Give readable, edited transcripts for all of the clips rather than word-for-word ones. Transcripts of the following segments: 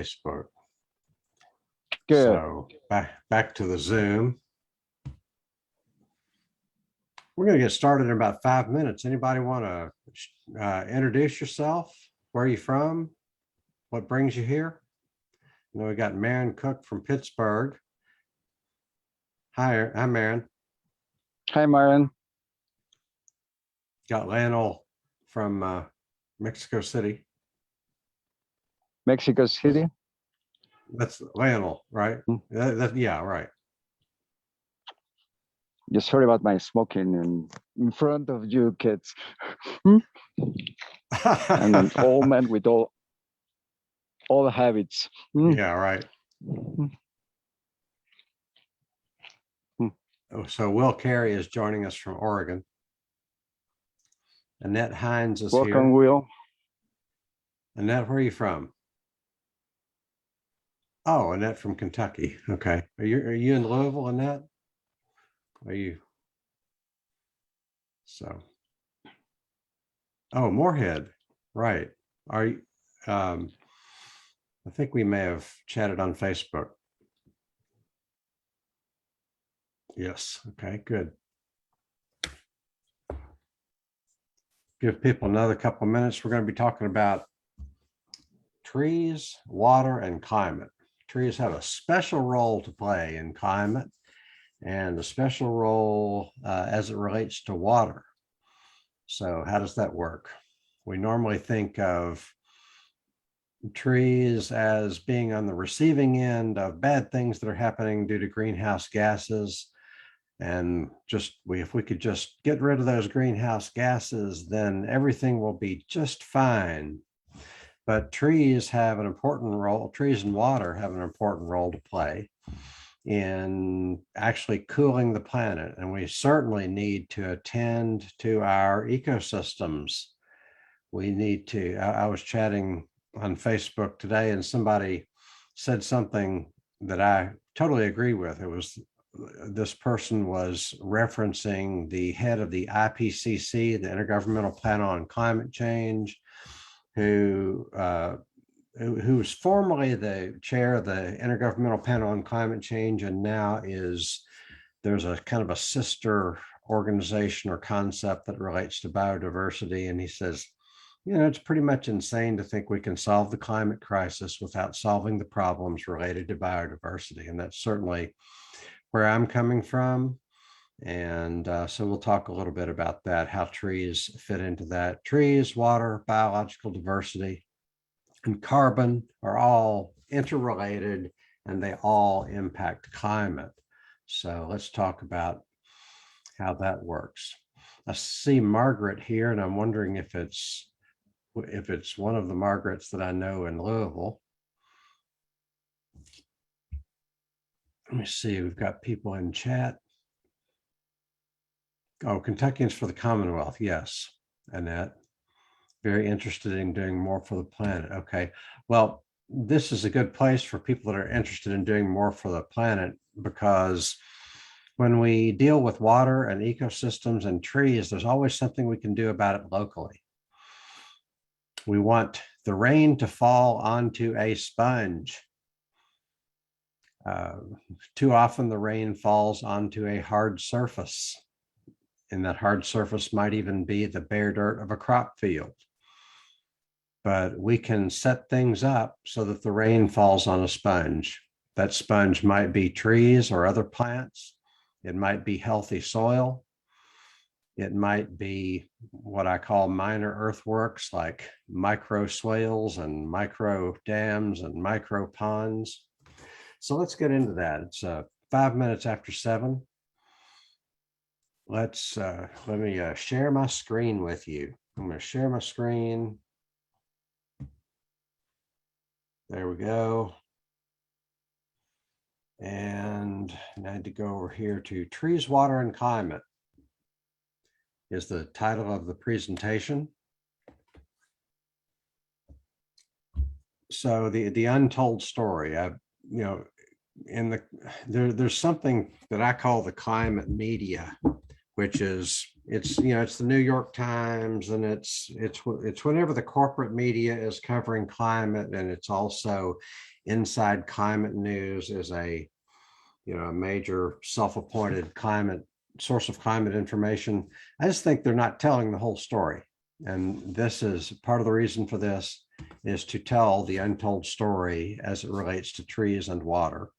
Facebook. Good. So back to the Zoom. We're going to get started in about 5 minutes. Anybody want to introduce yourself? Where are you from? What brings you here? You know, we got Maren Cook from Pittsburgh. Hi, I'm Maren. Hi, Maren. Got Lionel from Mexico City. Mexico City. That's Lionel, right? Yeah, right. You sorry about my smoking in front of you kids. I'm an old man with all the habits. Yeah, right. So Will Carey is joining us from Oregon. Annette Hines is Welcome, here. Will. Annette, where are you from? Oh, Annette from Kentucky. Okay. Are you in Louisville, Annette? Are you? So. Oh, Moorhead. Right. Are you? I think we may have chatted on Facebook. Yes. Okay, good. Give people another couple of minutes. We're going to be talking about trees, water, and climate. Trees have a special role to play in climate and a special role as it relates to water. So how does that work? We normally think of trees as being on the receiving end of bad things that are happening due to greenhouse gases. And if we could just get rid of those greenhouse gases, then everything will be just fine. But trees have an important role, trees and water have an important role to play in actually cooling the planet. And we certainly need to attend to our ecosystems. We need to, I was chatting on Facebook today and somebody said something that I totally agree with. This person was referencing the head of the IPCC, the Intergovernmental Panel on Climate Change, who was formerly the chair of the Intergovernmental Panel on Climate Change, and now there's a kind of a sister organization or concept that relates to biodiversity. And he says, you know, it's pretty much insane to think we can solve the climate crisis without solving the problems related to biodiversity. And that's certainly where I'm coming from. And so we'll talk a little bit about that, how trees fit into that. Trees, water, biological diversity, and carbon are all interrelated and they all impact climate. So let's talk about how that works. I see Margaret here, and I'm wondering if it's one of the Margarets that I know in Louisville. Let me see, we've got people in chat. Oh, Kentuckians for the Commonwealth. Yes, Annette. Very interested in doing more for the planet. Okay. Well, this is a good place for people that are interested in doing more for the planet, because when we deal with water and ecosystems and trees, there's always something we can do about it locally. We want the rain to fall onto a sponge. Too often the rain falls onto a hard surface, and that hard surface might even be the bare dirt of a crop field. But we can set things up so that the rain falls on a sponge. That sponge might be trees or other plants. It might be healthy soil. It might be what I call minor earthworks, like micro swales and micro dams and micro ponds. So let's get into that. It's 5 minutes after 7. Let me share my screen with you. I'm going to share my screen. There we go. And I need to go over here to Trees, Water, and Climate is the title of the presentation. So the untold story. There's something that I call the climate media, which is it's the New York Times, and it's whenever the corporate media is covering climate, and it's also Inside Climate News is a a major self-appointed climate source of climate information. I just think they're not telling the whole story. And this is part of the reason for this, is to tell the untold story as it relates to trees and water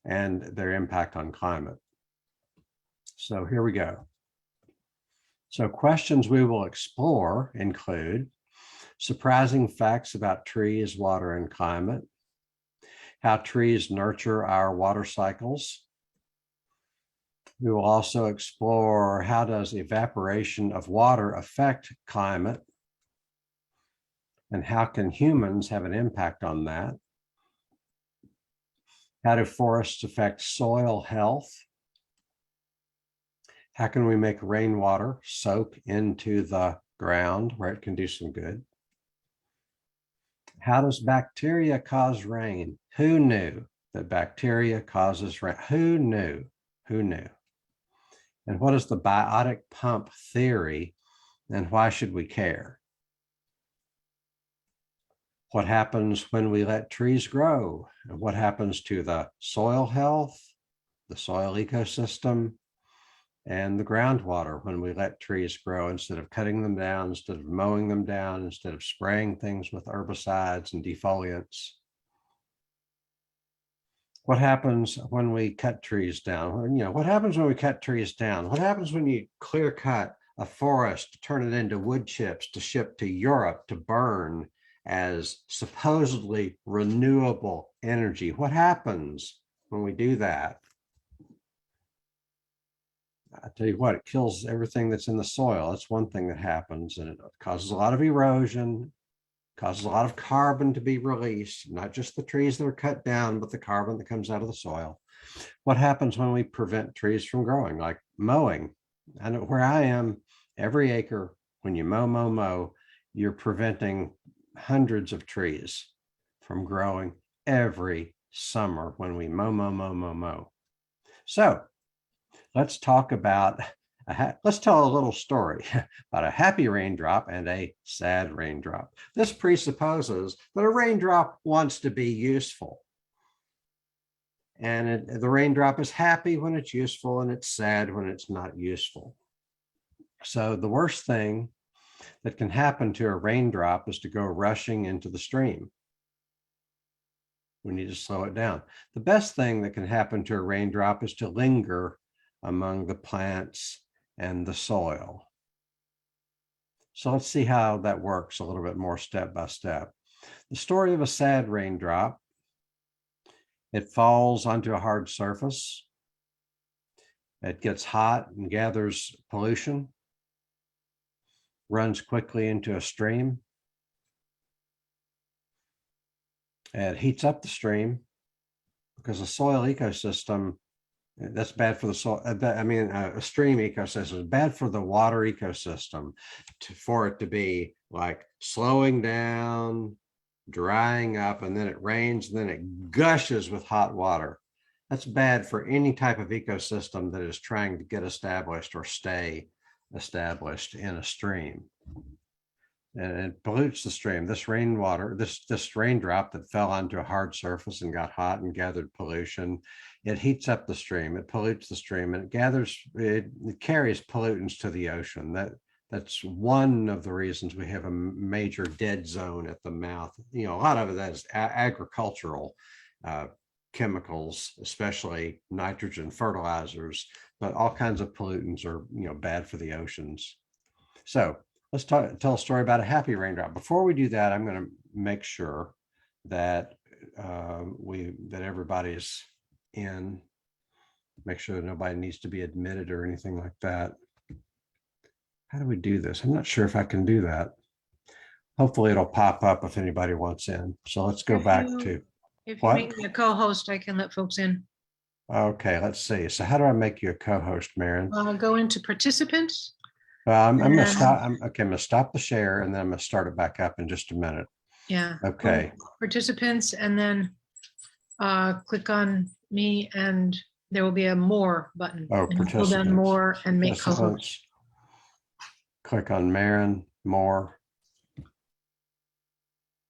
and their impact on climate. So here we go. So questions we will explore include surprising facts about trees, water, and climate, how trees nurture our water cycles. We will also explore how does evaporation of water affect climate, and how can humans have an impact on that? How do forests affect soil health? How can we make rainwater soak into the ground where it can do some good? How does bacteria cause rain? Who knew that bacteria causes rain? Who knew? Who knew? And what is the biotic pump theory, and why should we care? What happens when we let trees grow? And what happens to the soil health, the soil ecosystem, and the groundwater when we let trees grow instead of cutting them down, instead of mowing them down, instead of spraying things with herbicides and defoliants? What happens when we cut trees down? What happens when we cut trees down? What happens when you clear cut a forest, turn it into wood chips to ship to Europe to burn as supposedly renewable energy? What happens when we do that? I tell you what, it kills everything that's in the soil. That's one thing that happens, and it causes a lot of erosion, causes a lot of carbon to be released, not just the trees that are cut down, but the carbon that comes out of the soil. What happens when we prevent trees from growing, like mowing? I know where I am, every acre, when you mow, you're preventing hundreds of trees from growing every summer when we mow. So let's talk about, let's tell a little story about a happy raindrop and a sad raindrop. This presupposes that a raindrop wants to be useful. And the raindrop is happy when it's useful, and it's sad when it's not useful. So the worst thing that can happen to a raindrop is to go rushing into the stream. We need to slow it down. The best thing that can happen to a raindrop is to linger among the plants and the soil. So let's see how that works a little bit more step by step. The story of a sad raindrop: it falls onto a hard surface. It gets hot and gathers pollution, runs quickly into a stream. It heats up the stream because the soil ecosystem, that's bad for the soil. A stream ecosystem is bad for the water ecosystem, for it to be like slowing down, drying up, and then it rains, and then it gushes with hot water. That's bad for any type of ecosystem that is trying to get established or stay established in a stream. And it pollutes the stream. This rainwater, this raindrop that fell onto a hard surface and got hot and gathered pollution, it heats up the stream, it pollutes the stream, and it carries pollutants to the ocean. That's one of the reasons we have a major dead zone at the mouth. A lot of that is agricultural chemicals, especially nitrogen fertilizers, but all kinds of pollutants are bad for the oceans. So let's tell a story about a happy raindrop. Before we do that, I'm going to make sure that that everybody's in. Make sure that nobody needs to be admitted or anything like that. How do we do this? I'm not sure if I can do that. Hopefully it'll pop up if anybody wants in. So let's go back to. If you make me a co-host, I can let folks in. Okay, let's see. So how do I make you a co-host, Maren? Go into participants. I'm going to stop. I'm going to stop the share, and then I'm going to start it back up in just a minute. Yeah. Okay. Participants, and then click on me and there will be a more button. Oh, And you pull down participants. more and make co-host. Participants. Click on Marin, more,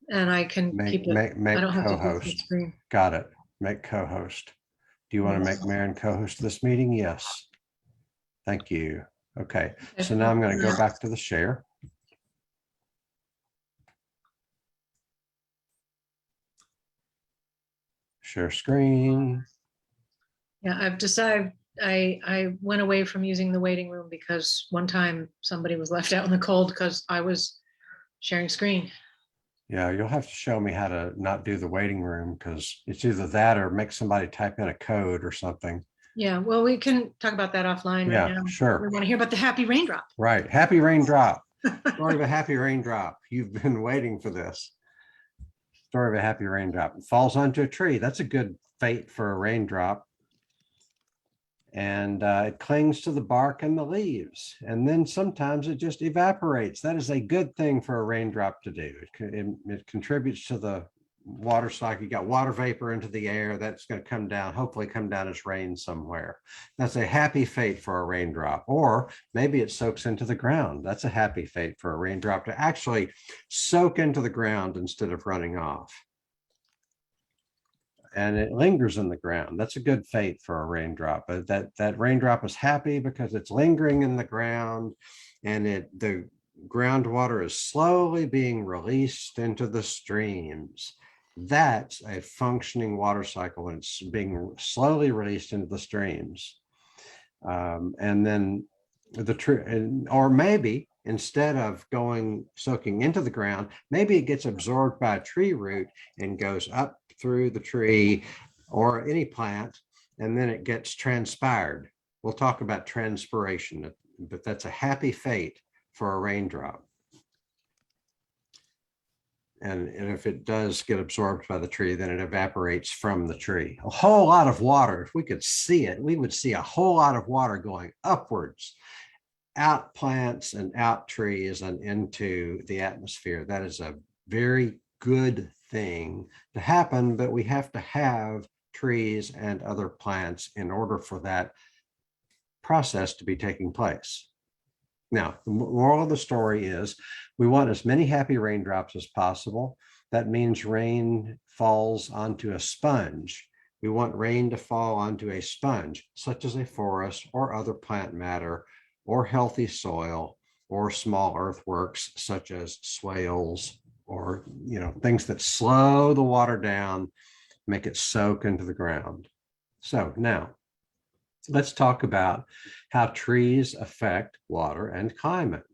And I can keep it. make I don't have to do full co-host. screen. Got it. Make co-host. Do you want to make Marin co-host of this meeting? Yes. Thank you. Okay, so now I'm going to go back to the share. Share screen. Yeah, I've decided, I went away from using the waiting room because one time somebody was left out in the cold because I was sharing screen. Yeah, you'll have to show me how to not do the waiting room because it's either that or make somebody type in a code or something. Yeah, well, we can talk about that offline right Yeah, now. sure. We want to hear about the happy raindrop. Right. Happy raindrop. Story of a happy raindrop. You've been waiting for this. Story of a happy raindrop. It falls onto a tree. That's a good fate for a raindrop. And it clings to the bark and the leaves. And then sometimes it just evaporates. That is a good thing for a raindrop to do. It contributes to the water cycle. You got water vapor into the air that's going to come down, hopefully come down as rain somewhere. That's a happy fate for a raindrop. Or maybe it soaks into the ground. That's a happy fate for a raindrop to actually soak into the ground instead of running off. And it lingers in the ground. That's a good fate for a raindrop. But that raindrop is happy because it's lingering in the ground, and the groundwater is slowly being released into the streams. That's a functioning water cycle, and it's being slowly released into the streams. And then the tree, or maybe instead of soaking into the ground, maybe it gets absorbed by a tree root and goes up through the tree or any plant, and then it gets transpired. We'll talk about transpiration, but that's a happy fate for a raindrop. And if it does get absorbed by the tree, then it evaporates from the tree. A whole lot of water. If we could see it, we would see a whole lot of water going upwards, out plants and out trees and into the atmosphere. That is a very good thing to happen, but we have to have trees and other plants in order for that process to be taking place. Now, the moral of the story is we want as many happy raindrops as possible. That means rain falls onto a sponge. We want rain to fall onto a sponge, such as a forest or other plant matter or healthy soil or small earthworks, such as swales or things that slow the water down, make it soak into the ground. So now, let's talk about how trees affect water and climate.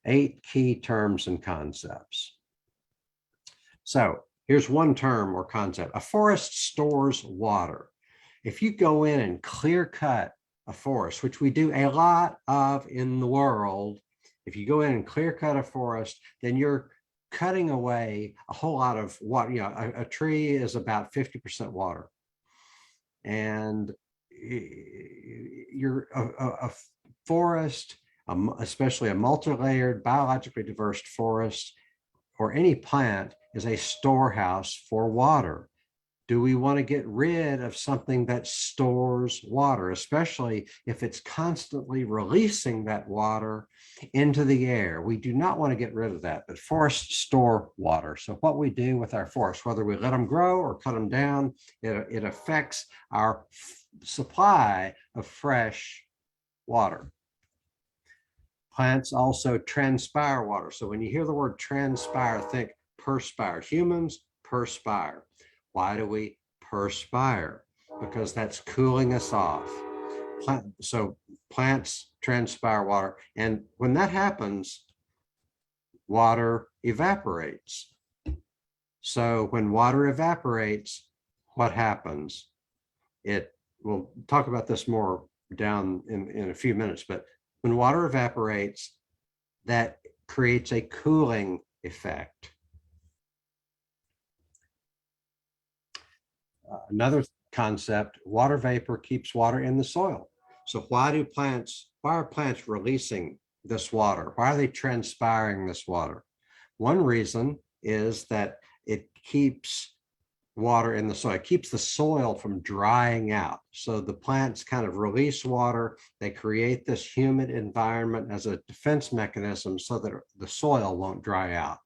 8 key terms and concepts. So here's one term or concept. A forest stores water. If you go in and clear cut a forest, which we do a lot of in the world, if you go in and clear cut a forest, then you're cutting away a whole lot of water. A tree is about 50% water. And a forest, especially a multi-layered, biologically diverse forest, or any plant, is a storehouse for water. Do we want to get rid of something that stores water, especially if it's constantly releasing that water into the air? We do not want to get rid of that, but forests store water. So what we do with our forests, whether we let them grow or cut them down, it affects our supply of fresh water. Plants also transpire water. So when you hear the word transpire, think perspire. Humans perspire. Why do we perspire? Because that's cooling us off. So plants transpire water. And when that happens, water evaporates. So when water evaporates, what happens? We'll talk about this more down in a few minutes, but when water evaporates, that creates a cooling effect. Another concept, water vapor keeps water in the soil. So why are plants releasing this water? Why are they transpiring this water? One reason is that it keeps water in the soil. It keeps the soil from drying out. So the plants kind of release water. They create this humid environment as a defense mechanism so that the soil won't dry out.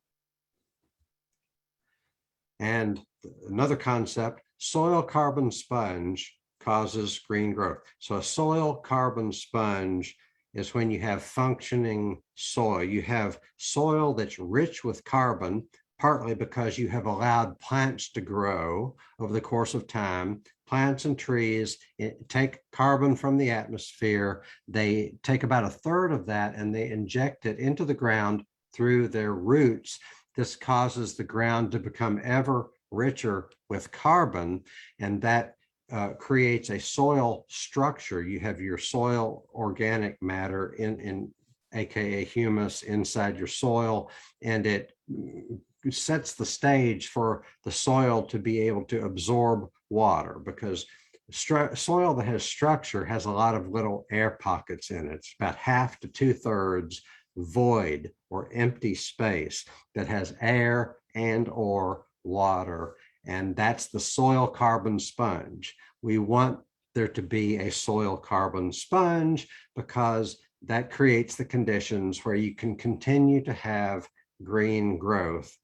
And another concept, soil carbon sponge causes green growth. So a soil carbon sponge is when you have functioning soil. You have soil that's rich with carbon, partly because you have allowed plants to grow over the course of time. Plants and trees take carbon from the atmosphere. They take about a third of that and they inject it into the ground through their roots. This causes the ground to become ever richer with carbon, and that creates a soil structure. You have your soil organic matter in aka humus inside your soil, and it sets the stage for the soil to be able to absorb water, because soil that has structure has a lot of little air pockets in it. It's about half to 2/3 void or empty space that has air and or water, and that's the soil carbon sponge. We want there to be a soil carbon sponge because that creates the conditions where you can continue to have green growth,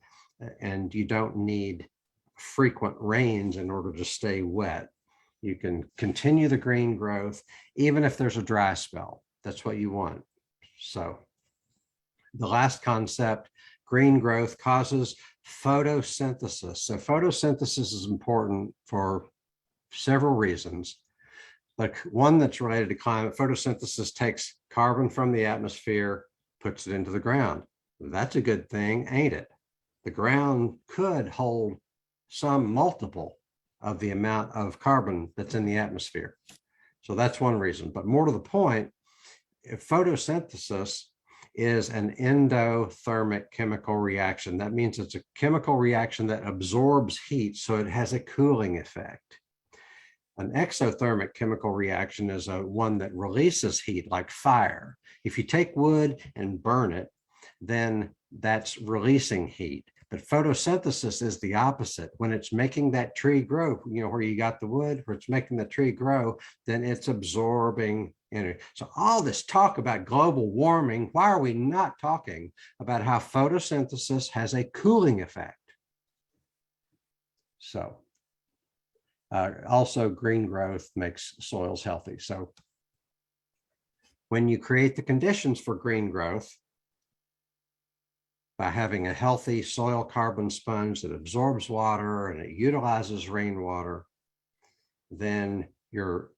and you don't need frequent rains in order to stay wet. You can continue the green growth even if there's a dry spell. That's what you want. So the last concept, green growth causes photosynthesis. So photosynthesis is important for several reasons. Like one that's related to climate, photosynthesis takes carbon from the atmosphere, puts it into the ground. That's a good thing, ain't it? The ground could hold some multiple of the amount of carbon that's in the atmosphere. So that's one reason. But more to the point, if photosynthesis is an endothermic chemical reaction. That means it's a chemical reaction that absorbs heat, so it has a cooling effect. An exothermic chemical reaction is one that releases heat, like fire. If you take wood and burn it, then that's releasing heat. But photosynthesis is the opposite. When it's making that tree grow, where you got the wood, where it's making the tree grow, then it's absorbing energy. So all this talk about global warming, why are we not talking about how photosynthesis has a cooling effect? So also green growth makes soils healthy. So when you create the conditions for green growth, by having a healthy soil carbon sponge that absorbs water and it utilizes rainwater, then you're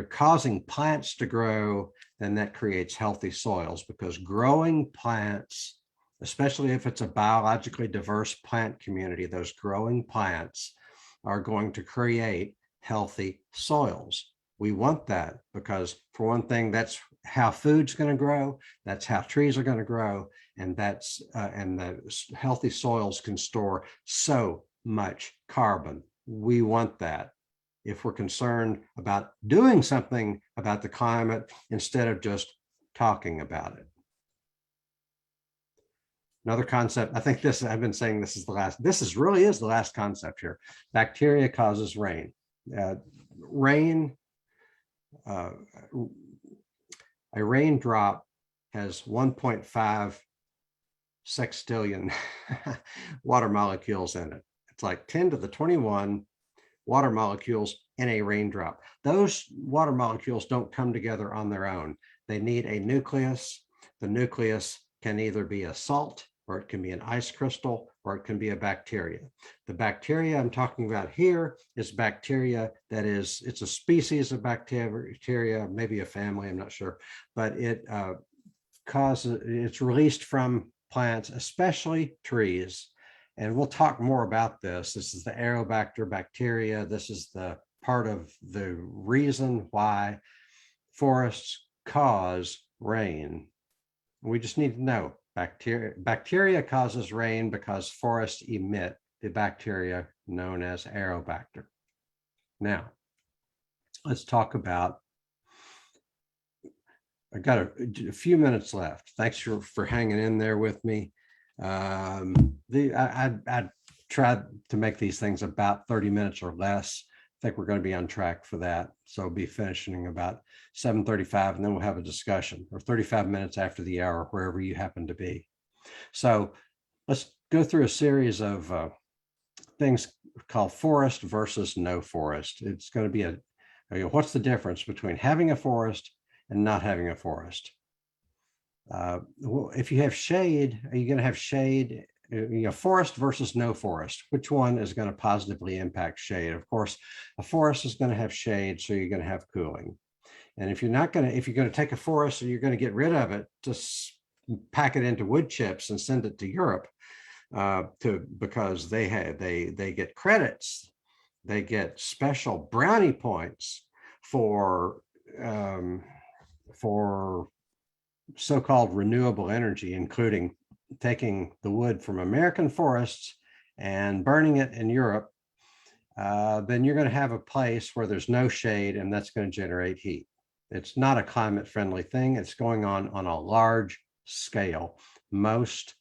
causing plants to grow, then that creates healthy soils, because growing plants, especially if it's a biologically diverse plant community, those growing plants are going to create healthy soils. We want that because, for one thing, that's how food's going to grow, that's how trees are going to grow, and that's and the healthy soils can store so much carbon. We want that if we're concerned about doing something about the climate instead of just talking about it. Another concept, I think this, I've been saying this is the last, really is the last concept here. Bacteria causes rain. A raindrop has 1.5 sextillion water molecules in it. It's like 10 to the 21 water molecules in a raindrop. Those water molecules don't come together on their own. They need a nucleus. The nucleus can either be a salt, or it can be an ice crystal, or it can be a bacteria. The bacteria I'm talking about here is bacteria that is, it's a species of bacteria, maybe a family, I'm not sure, but it's released from plants, especially trees. And we'll talk more about this. This is the Aerobacter bacteria. This is the part of the reason why forests cause rain. We just need to know bacteria causes rain because forests emit the bacteria known as Aerobacter. Now, let's talk about, I got a few minutes left. Thanks for hanging in there with me. I tried to make these things about 30 minutes or less. I think we're going to be on track for that. So we'll be finishing about 7:35, and then we'll have a discussion, or 35 minutes after the hour, wherever you happen to be. So let's go through a series of things called forest versus no forest. It's going to be what's the difference between having a forest and not having a forest? Well, if you have shade, are you going to have shade? Forest versus no forest, which one is going to positively impact shade? Of course, a forest is going to have shade, so you're going to have cooling. And if you're going to take a forest and you're going to get rid of it, just pack it into wood chips and send it to Europe, because they get credits, they get special brownie points for so-called renewable energy, including taking the wood from American forests and burning it in Europe. Then you're going to have a place where there's no shade, and that's going to generate heat. It's not a climate friendly thing. It's going on a large scale. Most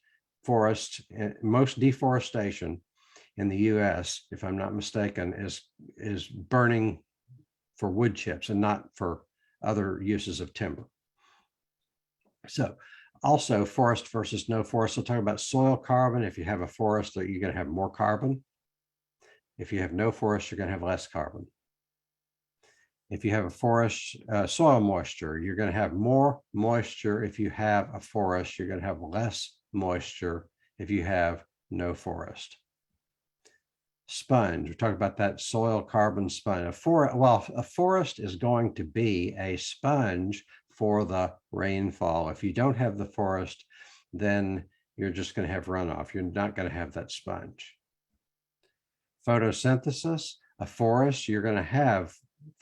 deforestation in the US, if I'm not mistaken, is burning for wood chips and not for other uses of timber. So also, forest versus no forest. We'll talk about soil carbon. If you have a forest, you're going to have more carbon. If you have no forest, you're going to have less carbon. If you have a forest, soil moisture, you're going to have more moisture. If you have a forest, you're going to have less moisture if you have no forest. Sponge, we're talking about that soil carbon sponge. A forest is going to be a sponge for the rainfall. If you don't have the forest, then you're just going to have runoff. You're not going to have that sponge. Photosynthesis, a forest, you're going to have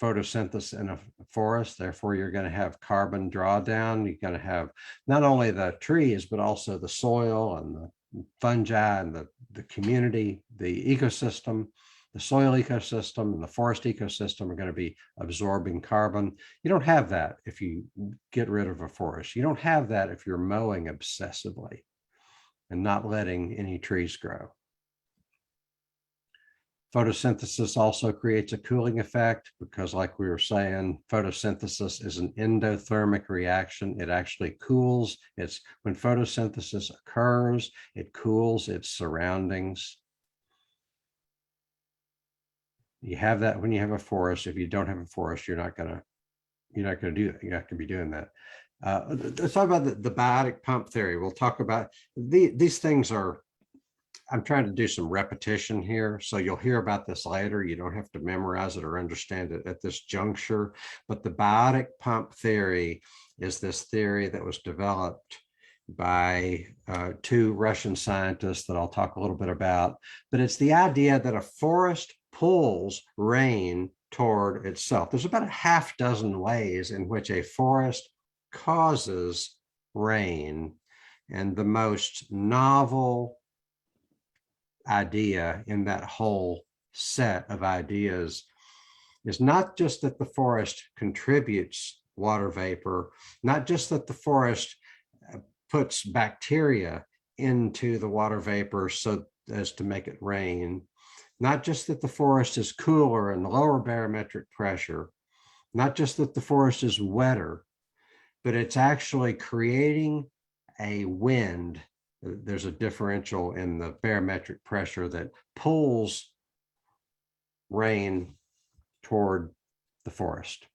photosynthesis in a forest, therefore you're going to have carbon drawdown. You're going to have not only the trees, but also the soil and the fungi and the community, the ecosystem. The soil ecosystem and the forest ecosystem are going to be absorbing carbon. You don't have that if you get rid of a forest. You don't have that if you're mowing obsessively and not letting any trees grow. Photosynthesis also creates a cooling effect because, like we were saying, photosynthesis is an endothermic reaction. It actually cools. It's when photosynthesis occurs, it cools its surroundings. You have that when you have a forest. If you don't have a forest, you're not going to do that. You're not going to be doing that. Let's talk about the biotic pump theory. We'll talk about these things I'm trying to do some repetition here, so you'll hear about this later. You don't have to memorize it or understand it at this juncture. But the biotic pump theory is this theory that was developed by two Russian scientists that I'll talk a little bit about. But it's the idea that a forest pulls rain toward itself. There's about a half dozen ways in which a forest causes rain. And the most novel idea in that whole set of ideas is not just that the forest contributes water vapor, not just that the forest puts bacteria into the water vapor so as to make it rain, not just that the forest is cooler and lower barometric pressure, not just that the forest is wetter, but it's actually creating a wind. There's a differential in the barometric pressure that pulls rain toward the forest.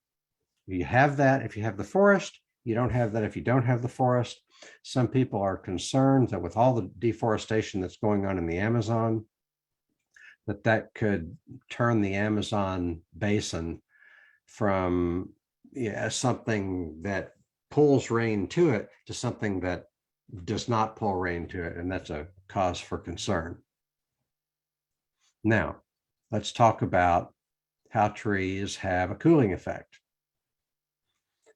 You have that if you have the forest. You don't have that if you don't have the forest. Some people are concerned that with all the deforestation that's going on in the Amazon, that could turn the Amazon basin from something that pulls rain to it to something that does not pull rain to it, and that's a cause for concern. Now, let's talk about how trees have a cooling effect.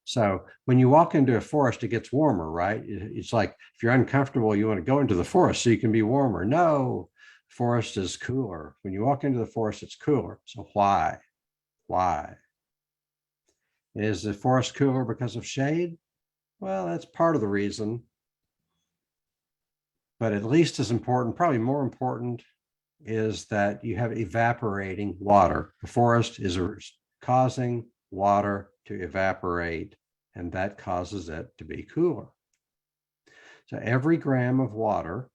So when you walk into a forest, it gets warmer, right? It's like if you're uncomfortable, you want to go into the forest so you can be warmer. No, forest is cooler. When you walk into the forest, it's cooler. So why? Why? Is the forest cooler because of shade? Well, that's part of the reason. But at least as important, probably more important, is that you have evaporating water. The forest is causing water to evaporate, and that causes it to be cooler. So every gram of water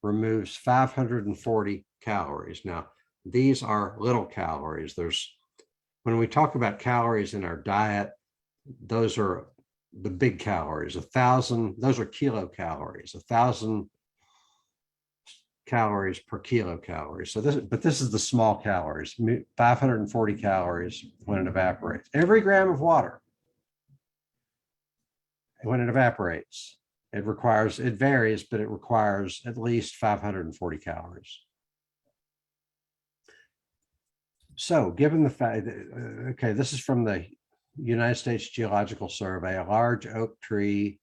removes 540 calories. Now, these are little calories. When we talk about calories in our diet, those are the big calories. 1,000, those are kilocalories. 1,000 calories per kilocalorie. So this is the small calories, 540 calories when it evaporates. Every gram of water, when it evaporates, it varies, but it requires at least 540 calories. So given the fact that, okay, this is from the United States Geological Survey, a large oak tree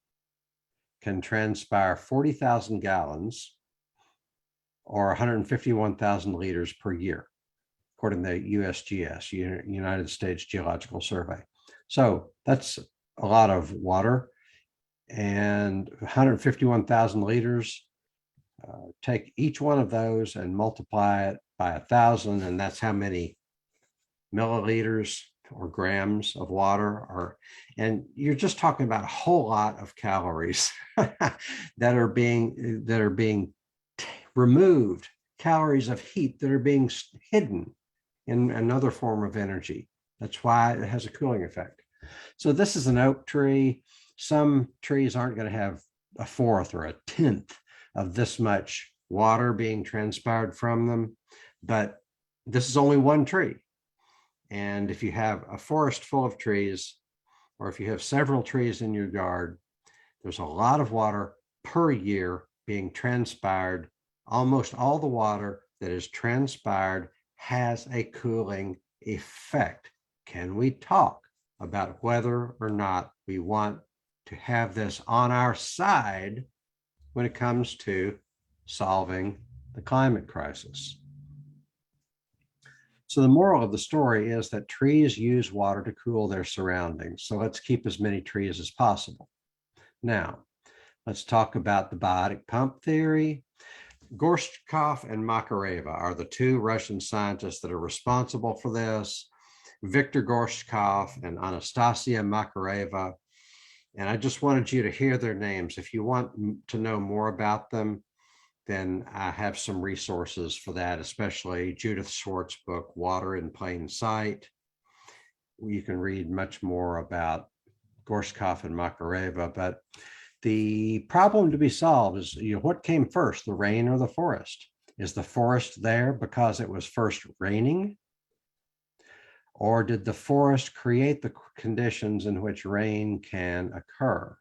can transpire 40,000 gallons or 151,000 liters per year, according to USGS, United States Geological Survey. So that's a lot of water, and 151,000 liters, take each one of those and multiply it by 1,000, and that's how many milliliters or grams of water are. And you're just talking about a whole lot of calories that are being removed, calories of heat that are being hidden in another form of energy. That's why it has a cooling effect. So this is an oak tree. Some trees aren't going to have a fourth or a tenth of this much water being transpired from them, but this is only one tree. And if you have a forest full of trees, or if you have several trees in your yard, there's a lot of water per year being transpired. Almost all the water that is transpired has a cooling effect. Can we talk about whether or not we want to have this on our side when it comes to solving the climate crisis? So the moral of the story is that trees use water to cool their surroundings. So let's keep as many trees as possible. Now, let's talk about the biotic pump theory. Gorshkov and Makareva are the two Russian scientists that are responsible for this. Viktor Gorshkov and Anastasia Makareva. And I just wanted you to hear their names. If you want to know more about them, then I have some resources for that, especially Judith Schwartz's book, Water in Plain Sight. You can read much more about Gorshkov and Makareva, but the problem to be solved is, what came first, the rain or the forest? Is the forest there because it was first raining? Or did the forest create the conditions in which rain can occur?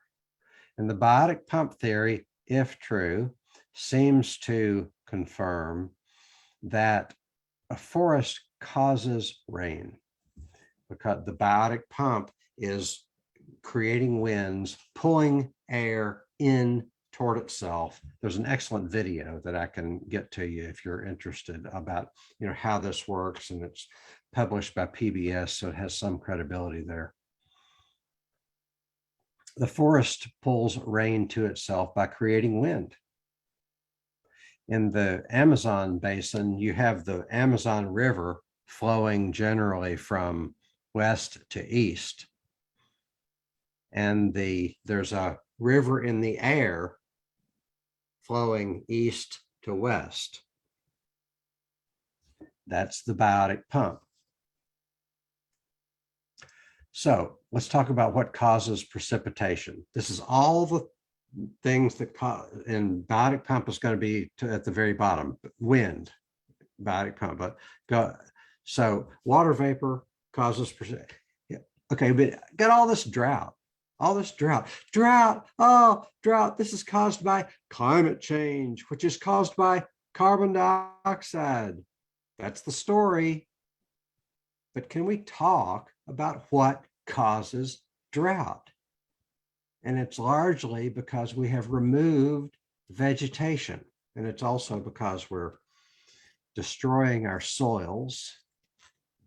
And the biotic pump theory, if true, seems to confirm that a forest causes rain, because the biotic pump is creating winds, pulling air in toward itself. There's an excellent video that I can get to you if you're interested about, how this works, and it's published by PBS, so it has some credibility there. The forest pulls rain to itself by creating wind. In the Amazon basin, you have the Amazon River flowing generally from west to east. And there's a river in the air flowing east to west. That's the biotic pump. So let's talk about what causes precipitation. This is all the things that and biotic pump is going to be at the very bottom. Wind, biotic pump. But so water vapor causes precipitation. Yeah. Okay, but got all this drought. Drought. Oh, drought. This is caused by climate change, which is caused by carbon dioxide. That's the story. But can we talk about what causes drought? And it's largely because we have removed vegetation. And it's also because we're destroying our soils.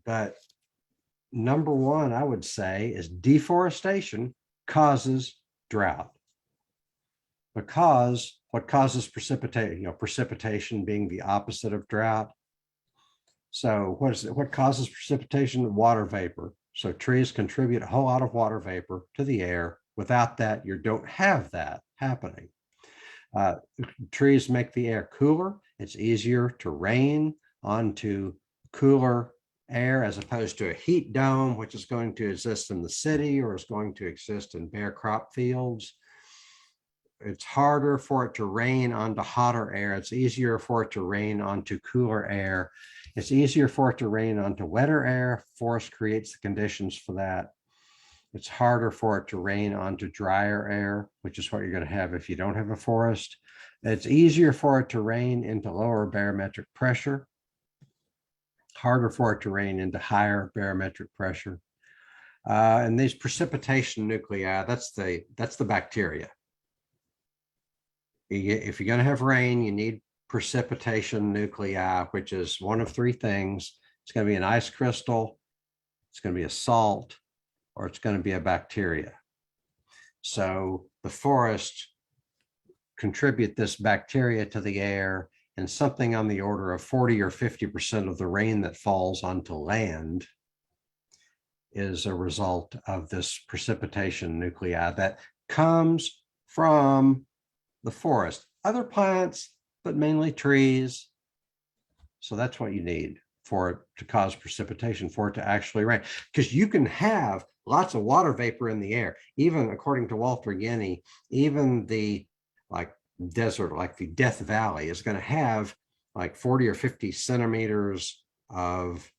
But number one, I would say, is deforestation causes drought. because what causes precipitation, precipitation being the opposite of drought. So what causes precipitation? Water vapor. So trees contribute a whole lot of water vapor to the air. Without that, you don't have that happening. Trees make the air cooler. It's easier to rain onto cooler air as opposed to a heat dome, which is going to exist in the city or is going to exist in bare crop fields. It's harder for it to rain onto hotter air. It's easier for it to rain onto cooler air. It's easier for it to rain onto wetter air. Forest creates the conditions for that. It's harder for it to rain onto drier air, which is what you're going to have if you don't have a forest. It's easier for it to rain into lower barometric pressure, harder for it to rain into higher barometric pressure. And these precipitation nuclei, that's the bacteria. If you're going to have rain, you need precipitation nuclei, which is one of three things. It's going to be an ice crystal, it's going to be a salt, or it's going to be a bacteria. So the forests contribute this bacteria to the air, and something on the order of 40 or 50% of the rain that falls onto land is a result of this precipitation nuclei that comes from the forest. Other plants, but mainly trees. So that's what you need for it to cause precipitation, for it to actually rain. Because you can have lots of water vapor in the air. Even according to Walter Guinea, even the desert, like the Death Valley, is going to have like 40 or 50 centimeters of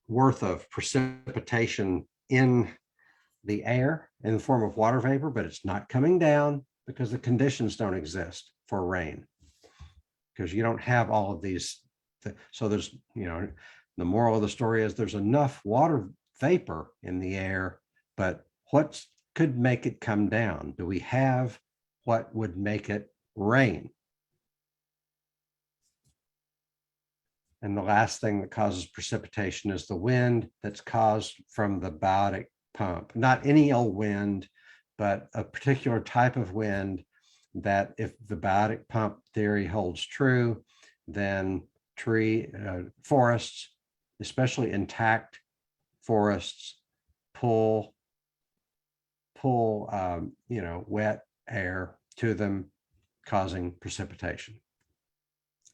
worth of precipitation in the air in the form of water vapor, but it's not coming down because the conditions don't exist for rain, because you don't have all of these. So there's, the moral of the story is there's enough water vapor in the air, but what could make it come down? Do we have what would make it rain? And the last thing that causes precipitation is the wind that's caused from the biotic pump. Not any old wind, but a particular type of wind that, if the biotic pump theory holds true, then forests, especially intact forests, pull wet air to them, causing precipitation.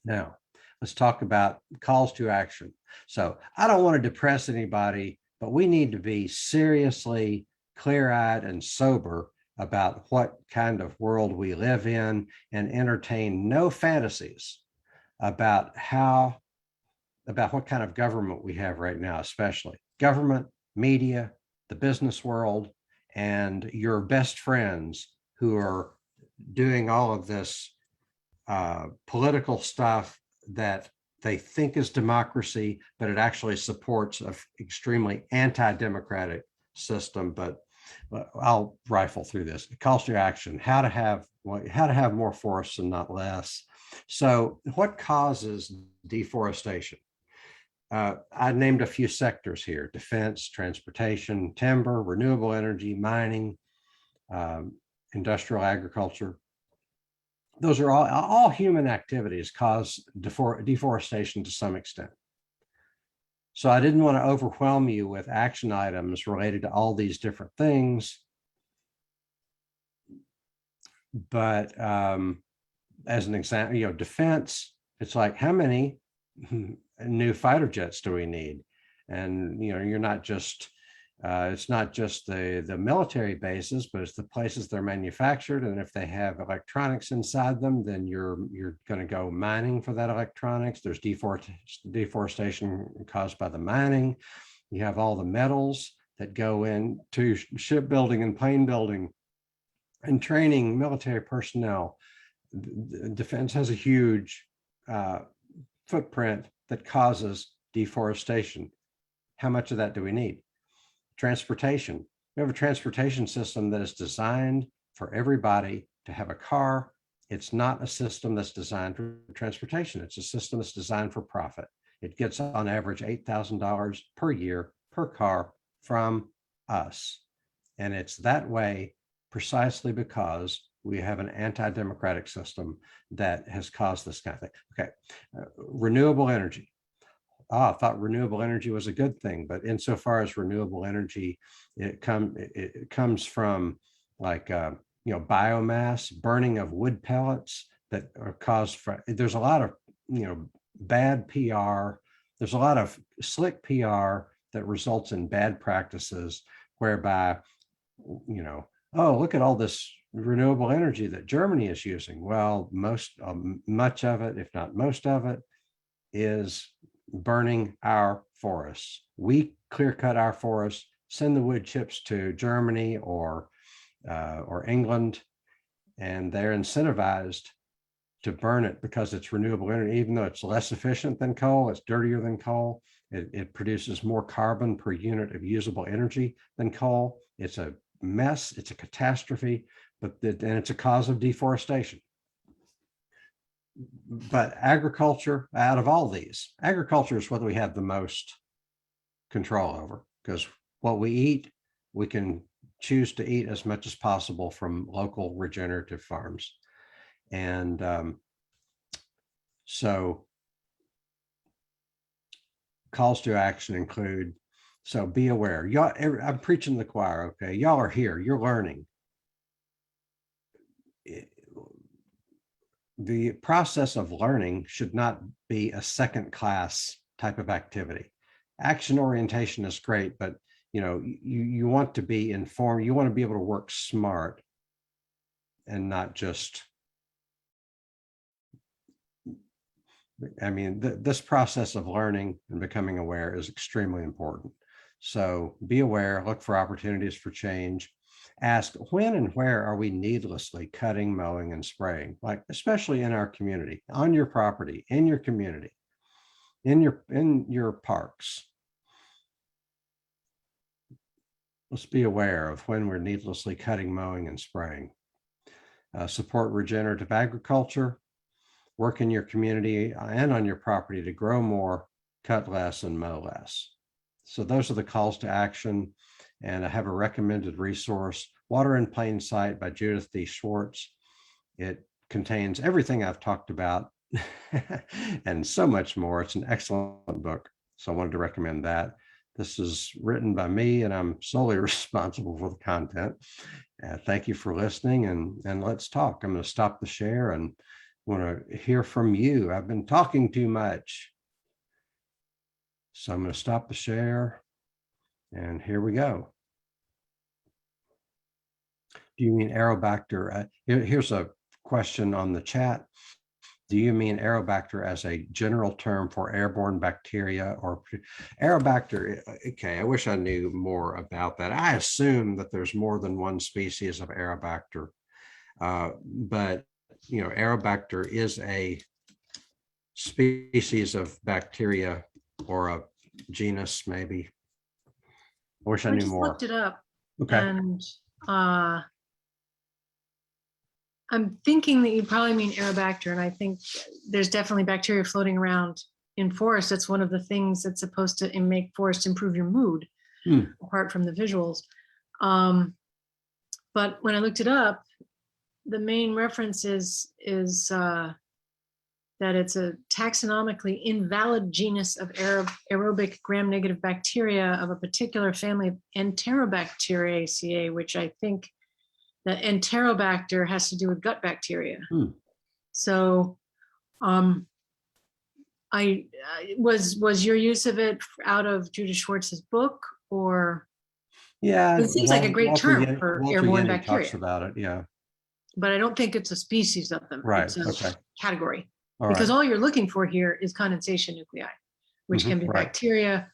Now, let's talk about calls to action. So I don't want to depress anybody, but we need to be seriously clear-eyed and sober about what kind of world we live in, and entertain no fantasies about what kind of government we have right now, especially government, media, the business world, and your best friends who are doing all of this political stuff that they think is democracy, but it actually supports an extremely anti-democratic system. But I'll rifle through this. Calls to action: how to have more forests and not less. So what causes deforestation? I named a few sectors here: defense, transportation, timber, renewable energy, mining, industrial agriculture. Those are all human activities cause deforestation to some extent. So I didn't want to overwhelm you with action items related to all these different things. But as an example, defense, it's like, how many new fighter jets do we need? And, you're not just, it's not just the military bases, but it's the places they're manufactured. And if they have electronics inside them, then you're going to go mining for that electronics. There's deforestation caused by the mining. You have all the metals that go into shipbuilding and plane building and training military personnel. Defense has a huge footprint that causes deforestation. How much of that do we need? Transportation. We have a transportation system that is designed for everybody to have a car. It's not a system that's designed for transportation. It's a system that's designed for profit. It gets on average $8,000 per year per car from us. And it's that way precisely because we have an anti-democratic system that has caused this kind of thing. Okay, renewable energy. I thought renewable energy was a good thing, but insofar as renewable energy, it comes from like biomass, burning of wood pellets that are caused from. There's a lot of bad PR. There's a lot of slick PR that results in bad practices, whereby oh, look at all this renewable energy that Germany is using. Well, much of it, if not most of it, is burning our forests. We clear cut our forests, send the wood chips to Germany or England, and they're incentivized to burn it because it's renewable energy. Even though it's less efficient than coal, it's dirtier than coal. It produces more carbon per unit of usable energy than coal. It's a mess. It's a catastrophe, and it's a cause of deforestation. But agriculture, out of all these, agriculture is what we have the most control over, because what we eat, we can choose to eat as much as possible from local regenerative farms. And so calls to action include, so be aware. Y'all, I'm preaching to the choir, okay? Y'all are here, you're learning. The process of learning should not be a second class type of activity. Action orientation is great, but you want to be informed. You want to be able to work smart and not just, this process of learning and becoming aware is extremely important. So be aware, look for opportunities for change. Ask, when and where are we needlessly cutting, mowing, and spraying? Like, especially in our community, on your property, in your community, in your parks. Let's be aware of when we're needlessly cutting, mowing, and spraying. Support regenerative agriculture. Work in your community and on your property to grow more, cut less, and mow less. So those are the calls to action. And I have a recommended resource, Water in Plain Sight by Judith D. Schwartz. It contains everything I've talked about and so much more. It's an excellent book. So I wanted to recommend that. This is written by me, and I'm solely responsible for the content. Thank you for listening, and let's talk. I'm going to stop the share and want to hear from you. I've been talking too much. So I'm going to stop the share. And here we go. Do you mean Aerobacter? Here's a question on the chat. Do you mean Aerobacter as a general term for airborne bacteria, or Aerobacter? Okay, I wish I knew more about that. I assume that there's more than one species of Aerobacter, but Aerobacter is a species of bacteria, or a genus, maybe. I wish I knew more. Looked it up. Okay. And I'm thinking that you probably mean Aerobacter, and I think there's definitely bacteria floating around in forests. That's one of the things that's supposed to make forests improve your mood, apart from the visuals. But when I looked it up, the main reference is that it's a taxonomically invalid genus of aerobic gram-negative bacteria of a particular family of Enterobacteriaceae, which I think the Enterobacter has to do with gut bacteria. So was your use of it out of Judith Schwartz's book, or? Yeah, it seems like a great term for airborne bacteria. Talks about it, yeah. But I don't think it's a species of them. Right. It's a okay. category. All because right. all you're looking for here is condensation nuclei, which can be right. bacteria,